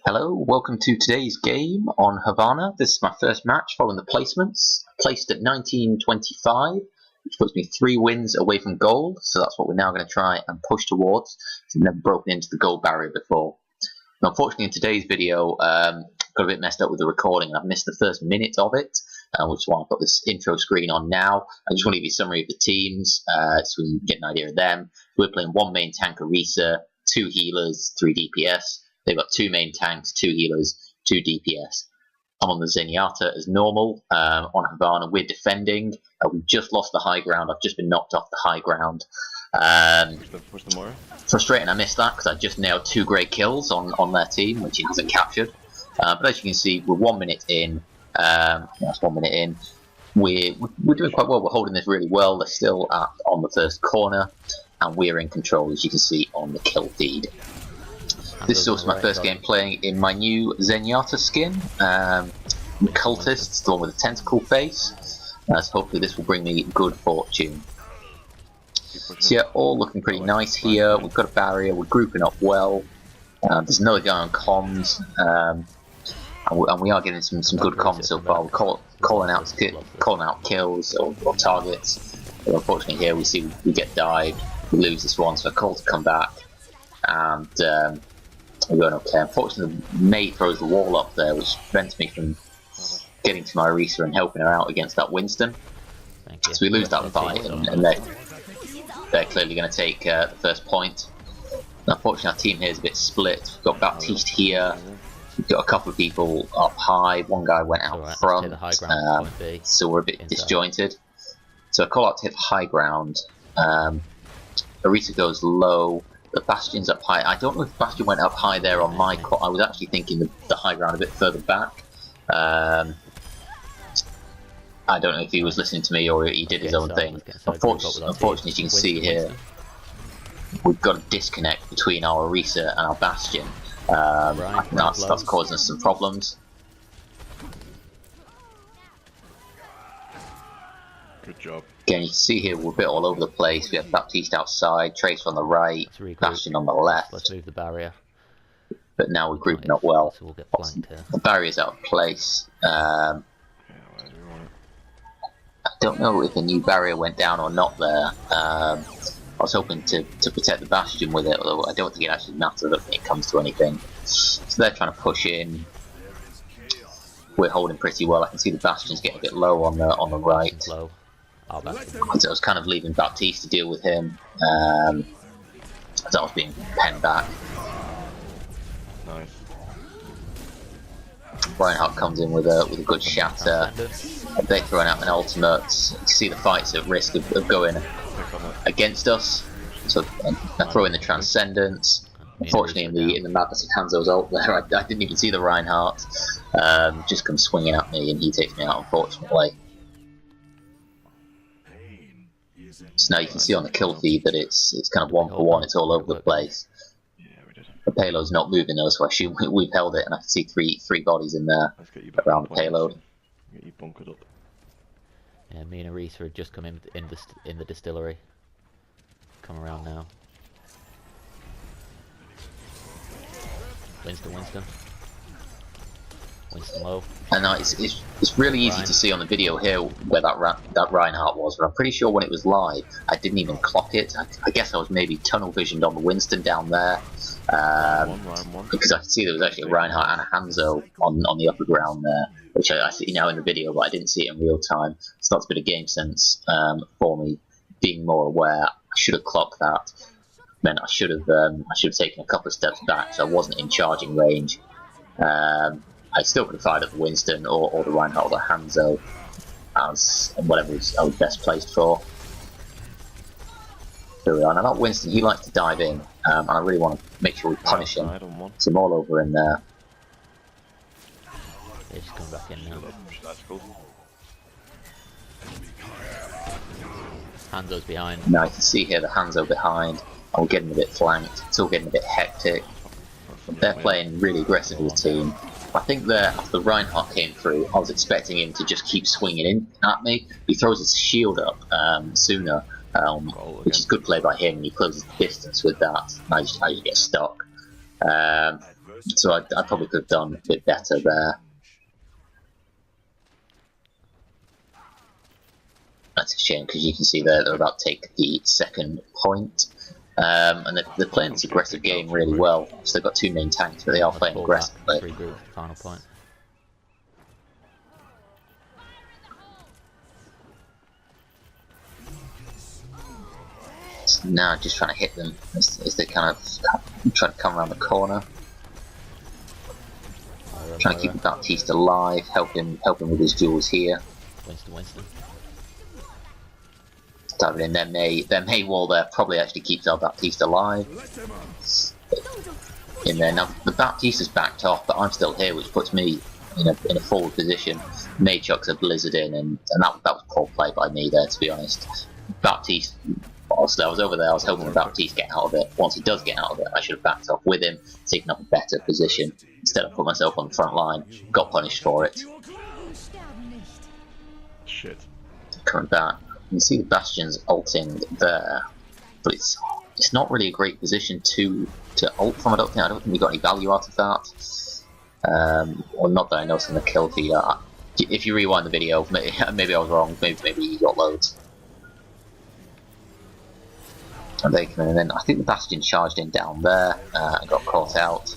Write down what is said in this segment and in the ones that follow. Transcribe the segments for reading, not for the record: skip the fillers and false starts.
Hello, welcome to today's game on Havana. This is my first match following the placements. I placed at 1925, which puts me 3 wins away from gold, so that's what we're now going to try and push towards. I've never broken into the gold barrier before. Now, unfortunately, in today's video, got a bit messed up with the recording and I've missed the first minute of it, which is why I've got this intro screen on now. I just want to give you a summary of the teams so we can get an idea of them. We're playing 1 main tank Orisa, 2 healers, 3 DPS. They've got 2 main tanks, 2 healers, 2 DPS. I'm on the Zenyatta as normal. On Havana, we're defending. We've just lost the high ground. I've just been knocked off the high ground. Frustrating, I missed that because I just nailed 2 great kills on their team, which he hasn't captured. But as you can see, we're 1 minute in. That's 1 minute in. We're doing quite well. We're holding this really well. They're still on the first corner, and we're in control, as you can see on the kill feed. This is also my first game playing in my new Zenyatta skin, Cultist, the one with a tentacle face. So hopefully this will bring me good fortune. So yeah, all looking pretty nice here. We've got a barrier, we're grouping up well. There's another guy on comms, and we are getting some good comms so far. We're calling out kills or targets. But unfortunately here we get dived, we lose this one, so I call to come back. And we're going okay. Unfortunately, May throws the wall up there, which prevents me from getting to my Orisa and helping her out against that Winston. So we lose that fight, and they're clearly going to take the first point. Unfortunately, our team here is a bit split. We've got Baptiste here. We've got a couple of people up high. One guy went out front, so we're a bit disjointed. So I call out to hit the high ground. Orisa goes low. The Bastion's up high. I don't know if Bastion went up high there on my call. I was actually thinking the high ground a bit further back. I don't know if he was listening to me or he did his own thing. Unfortunately, as you can see here, we've got a disconnect between our Orisa and our Bastion. I think that's causing us some problems. Good job. Again, you can see here we're a bit all over the place. We have Baptiste outside, Trace on the right, Bastion on the left. Let's move the barrier. But now we're grouping up well. So we'll get flanked here. The barrier's out of place. I don't know if a new barrier went down or not there. I was hoping to protect the Bastion with it, although I don't think it actually matters. I don't think it comes to anything. So they're trying to push in. We're holding pretty well. I can see the Bastion's getting a bit low on the right. Low. So I was kind of leaving Baptiste to deal with him. As I was being penned back. Nice. Reinhardt comes in with a good shatter. They're throwing out an ultimate. You can see the fight's at risk of going against us. So they're throwing the Transcendence. Unfortunately, in the madness of Hanzo's ult there, I didn't even see the Reinhardt. Just comes swinging at me and he takes me out, unfortunately. So now you can see on the kill feed that it's kind of 1 for 1, it's all over the place. The payload's not moving though, so I assume we've held it, and I can see three bodies in there around the payload. Get you bunkered up. Yeah, me and Orisa had just come in the distillery. Come around now. Winston low. And it's really easy to see on the video here where that Reinhardt was, but I'm pretty sure when it was live, I didn't even clock it. I guess I was maybe tunnel visioned on the Winston down there, because I could see there was actually a Reinhardt and a Hanzo on the upper ground there, which I see now in the video, but I didn't see it in real time. So that's a bit of game sense for me, being more aware. I should have clocked that. Meant I should have taken a couple of steps back, so I wasn't in charging range. I still could have fired at the Winston or the Reinhardt or the Hanzo as whatever I was best placed for. Here we are. Now that Winston, he likes to dive in, and I really want to make sure we punish him. So I'm all over in there. Yeah, just come back in now. Hanzo's behind. Now you can see here the Hanzo behind. And we're getting a bit flanked. It's all getting a bit hectic. They're playing really aggressive as a team. I think that after Reinhardt came through, I was expecting him to just keep swinging in at me. He throws his shield up sooner, which is good play by him. He closes the distance with that. I just get stuck. So I probably could have done a bit better there. That's a shame because you can see there they're about to take the second point. And they're playing this aggressive game really well. So they've got two main tanks, but they are playing aggressively. Regroup, final point. So now just trying to hit them as they kind of try to come around the corner. Trying to keep Baptiste alive, help him with his duels here. Winston. Diving in, their May wall there probably actually keeps our Baptiste alive. In there now, the Baptiste is backed off, but I'm still here, which puts me in a forward position. May chucks a blizzard in, and that was poor play by me there, to be honest. Baptiste, honestly, I was over there, I was helping Baptiste get out of it. Once he does get out of it, I should have backed off with him, taken up a better position. Instead, I put myself on the front line, got punished for it. Shit. Coming back. You can see the Bastion's ulting there, but it's not really a great position to ult from. I don't think we got any value out of that. Well, not that I know it's going to kill feed. If you rewind the video, maybe I was wrong. Maybe you got loads. And they come in, and then I think the Bastion charged in down there and got caught out.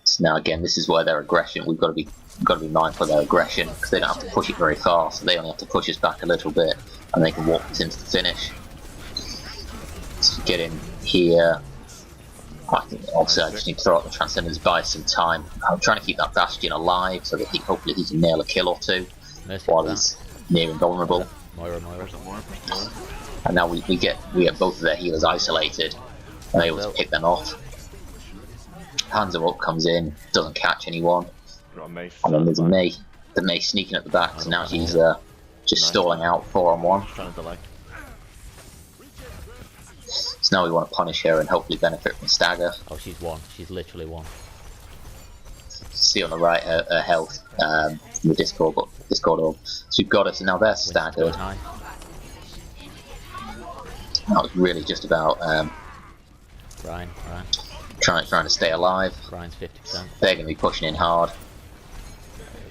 So now again, this is where their aggression. We've got to be mindful of their aggression because they don't have to push it very far, so they only have to push us back a little bit, and they can walk us into the finish. So get in here. Obviously, I just need to throw out the Transcendence, buy some time. I'm trying to keep that Bastion alive so that hopefully he can nail a kill or two while he's near invulnerable. Moira. And now we get both of their healers isolated and able to pick them off. Panzer up comes in, doesn't catch anyone. And then there's May. The May sneaking at the back, so now she's just stalling out 4-on-1. So now we want to punish her and hopefully benefit from stagger. Oh, she's one. She's literally one. See on the right her health from the Discord orb. So we've got us, and now they're staggered. That was really just about Ryan. trying to stay alive. Ryan's 50%. They're going to be pushing in hard.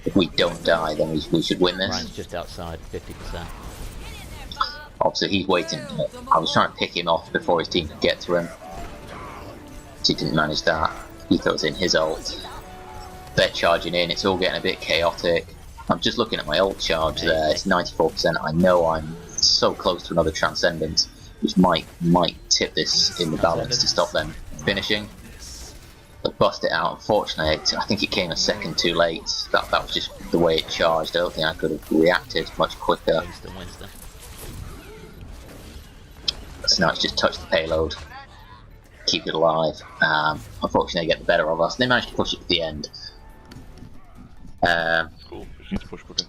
If we don't die, then we should win this. Ryan's just outside, 50%. Obviously, he's waiting. I was trying to pick him off before his team could get to him. So he didn't manage that. He throws in his ult. They're charging in. It's all getting a bit chaotic. I'm just looking at my ult charge there. It's 94%. I know I'm so close to another Transcendence, which might tip this in the balance to stop them finishing. But bust it out. Unfortunately, I think it came a second too late. That was just the way it charged. I don't think I could have reacted much quicker. Winston. So now it's just touch the payload, keep it alive. Unfortunately, they get the better of us. They managed to push it to the end. Cool. Just need to push quicker.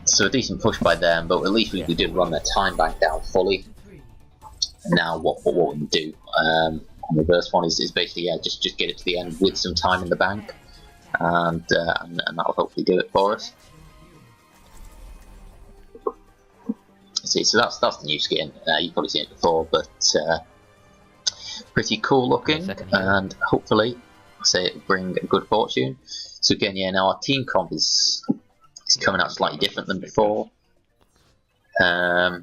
So a decent push by them, but at least we did run their time bank down fully. And now what we can do on the reverse one is basically just get it to the end with some time in the bank, and that'll hopefully do it for us. See, so that's the new skin. You've probably seen it before, but pretty cool looking, and hopefully, it'll bring good fortune. So again, now our team comp is coming out slightly different than before. I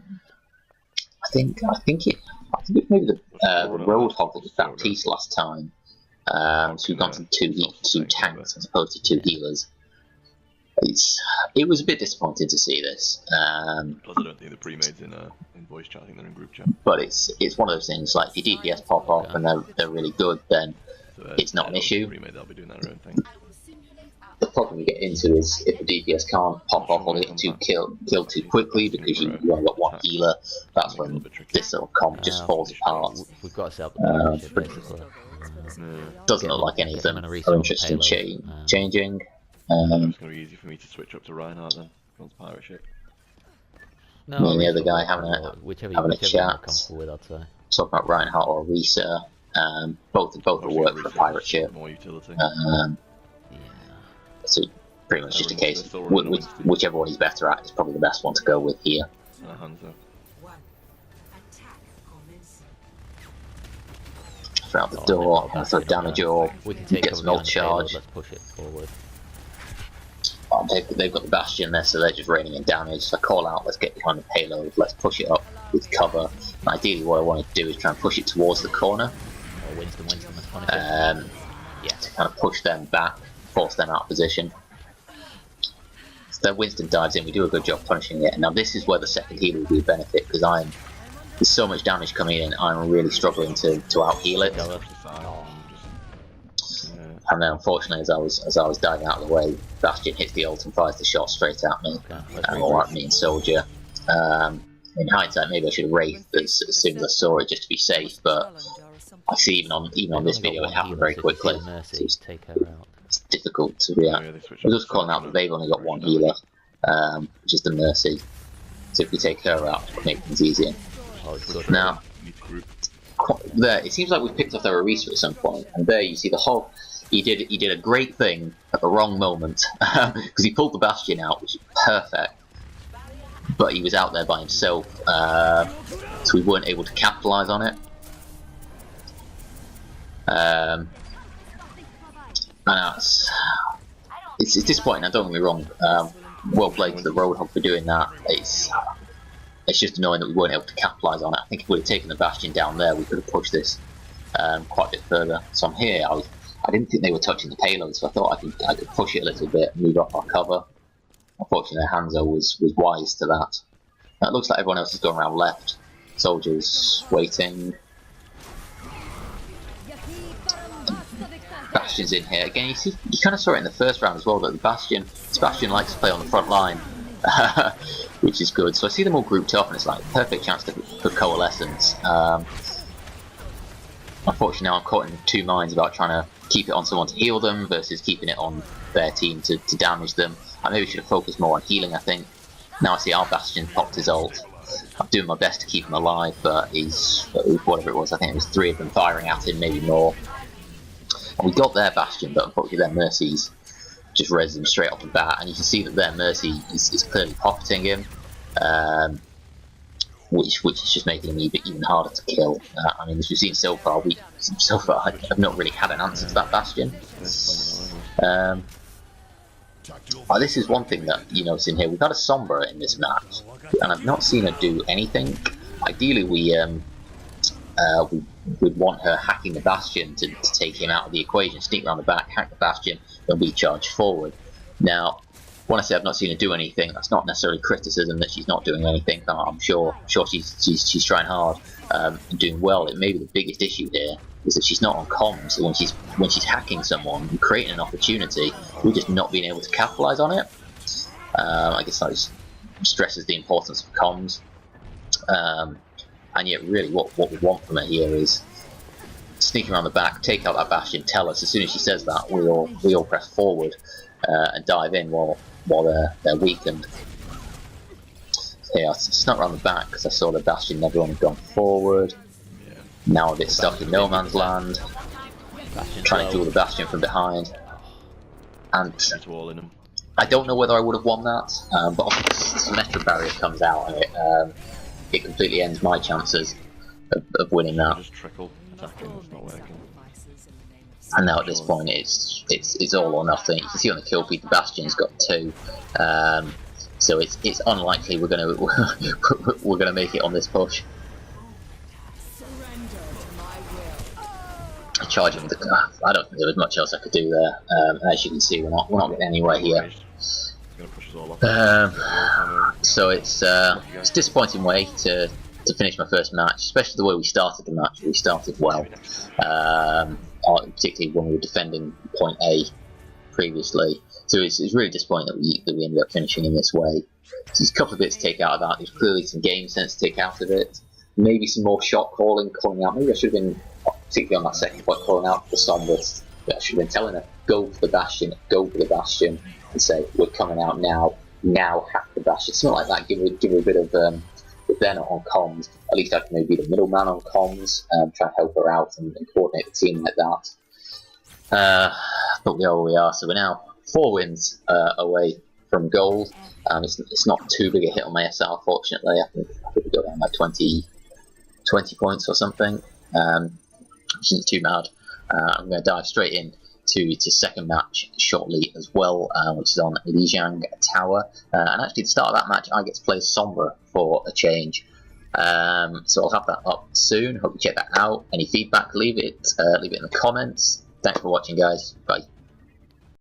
think it maybe the Roadhog that was Baptiste last time. So we've gone from two tanks as opposed to two healers. It was a bit disappointing to see this. Plus, I don't think the pre-mades in voice chat. I think they're in group chat. But it's one of those things. Like if your DPS pop off and they're really good, then it's not an issue. Pre-made, they'll be doing their own thing. The problem you get into is if the DPS can't pop off or get killed too quickly because you've only got one healer. That's when this sort of comp just falls apart. We've got to set up the partnership, basically. Doesn't look like any of them are interested in changing. It's going to be easy for me to switch up to Reinhardt then. On pirate ship. No, Me and the other guy having a chat. With, I'd say. Talking about Reinhardt or Risa. Both will work for a pirate ship. More utility. So pretty much just a case of whichever one he's better at is probably the best one to go with here. throw out the Oh, door, they've got and throw Bastion on damage there. orb, We can take get cover some behind ult the payload, charge. let's push it forward. Oh, they've got the Bastion there, so they're just raining in damage. So I call out, let's get behind the payload, let's push it up with cover. And ideally what I want to do is try and push it towards the corner. Oh, Winston, let's punish it. Yes. To kind of push them back, force them out of position. So then Winston dives in, we do a good job punishing it. And now this is where the second healer will be a benefit, because there's so much damage coming in, I'm really struggling to out heal it. Go up. And then unfortunately, as I was diving out of the way, Bastion hits the ult and fires the shot straight at me. Okay, Or at me and Soldier. In hindsight, maybe I should have wraithed as soon as I saw it just to be safe, but I see even on this video it happened very quickly. Mercy, take her out. It's difficult to react. I was just calling out that they've only got one healer, which is the Mercy. So if we take her out, it'll make things easier. Oh, it's good. Now, there, it seems like we've picked up their Orisa at some point, and there you see the whole. He did a great thing at the wrong moment because he pulled the Bastion out, which is perfect. But he was out there by himself, so we weren't able to capitalise on it. And it's disappointing. Now, don't get me wrong. Well played to the Roadhog for doing that. It's just annoying that we weren't able to capitalise on it. I think if we had taken the Bastion down there, we could have pushed this quite a bit further. So I'm here. I didn't think they were touching the payload, so I thought I could push it a little bit, move up our cover. Unfortunately, Hanzo was wise to that. It looks like everyone else is going around left. Soldiers waiting. Bastion's in here again. You kind of saw it in the first round as well that the Bastion likes to play on the front line, which is good. So I see them all grouped up, and it's like a perfect chance for coalescence. Unfortunately, now I'm caught in two minds about trying to keep it on someone to heal them versus keeping it on their team to damage them. I maybe should have focused more on healing, I think. Now I see our Bastion popped his ult. I'm doing my best to keep him alive, but whatever it was, I think it was 3 of them firing at him, maybe more. And we got their Bastion, but unfortunately their Mercies just res him straight off the bat, and you can see that their Mercy is clearly pocketing him, which is just making him even harder to kill. I mean, as we've seen so far, I've not really had an answer to that Bastion. This is one thing that you notice in here. We've got a Sombra in this match, and I've not seen her do anything. Ideally, we'd want her hacking the Bastion to take him out of the equation, sneak around the back, hack the Bastion, and we charge forward. Now, when I say I've not seen her do anything, that's not necessarily criticism that she's not doing anything. I'm sure she's trying hard and doing well. It may be the biggest issue here is that she's not on comms. So when she's hacking someone and creating an opportunity, we're just not being able to capitalise on it. I guess that just stresses the importance of comms. And yet, really, what we want from her here is sneak around the back, take out that Bastion, tell us. As soon as she says that, we all press forward and dive in while they're weakened. Yeah, I snuck around the back because I saw the Bastion never had gone forward. Now a bit stuck in no man's land, trying to duel the Bastion from behind. And I don't know whether I would have won that, but if the Metro barrier comes out and it completely ends my chances of winning that. And now at this point it's all or nothing. You can see on the kill feed the Bastion's got 2, so it's unlikely we're gonna make it on this push. Charging with the I don't think there was much else I could do there. And as you can see, we're not getting anywhere here. So it's a disappointing way to finish my first match, especially the way we started the match. We started well, particularly when we were defending point A previously. So it's really disappointing that we ended up finishing in this way. So there's a couple of bits to take out of that. There's clearly some game sense to take out of it. Maybe some more shot calling out. Maybe I should have been, particularly on that second point, calling out for the Sombras. I should have been telling her, go for the Bastion, and say, we're coming out now hack the Bastion. Something like that, give her a bit of, if they're not on comms, at least I can maybe be the middleman on comms, try and help her out and coordinate the team like that. But we are where we are, so we're now 4 wins away from gold. It's not too big a hit on my SR, fortunately. I think we got down like 20 points or something. which isn't too mad. I'm going to dive straight in to second match shortly as well, which is on Lijiang Tower. And actually, at the start of that match, I get to play Sombra for a change. So I'll have that up soon. Hope you check that out. Any feedback, leave it in the comments. Thanks for watching, guys. Bye.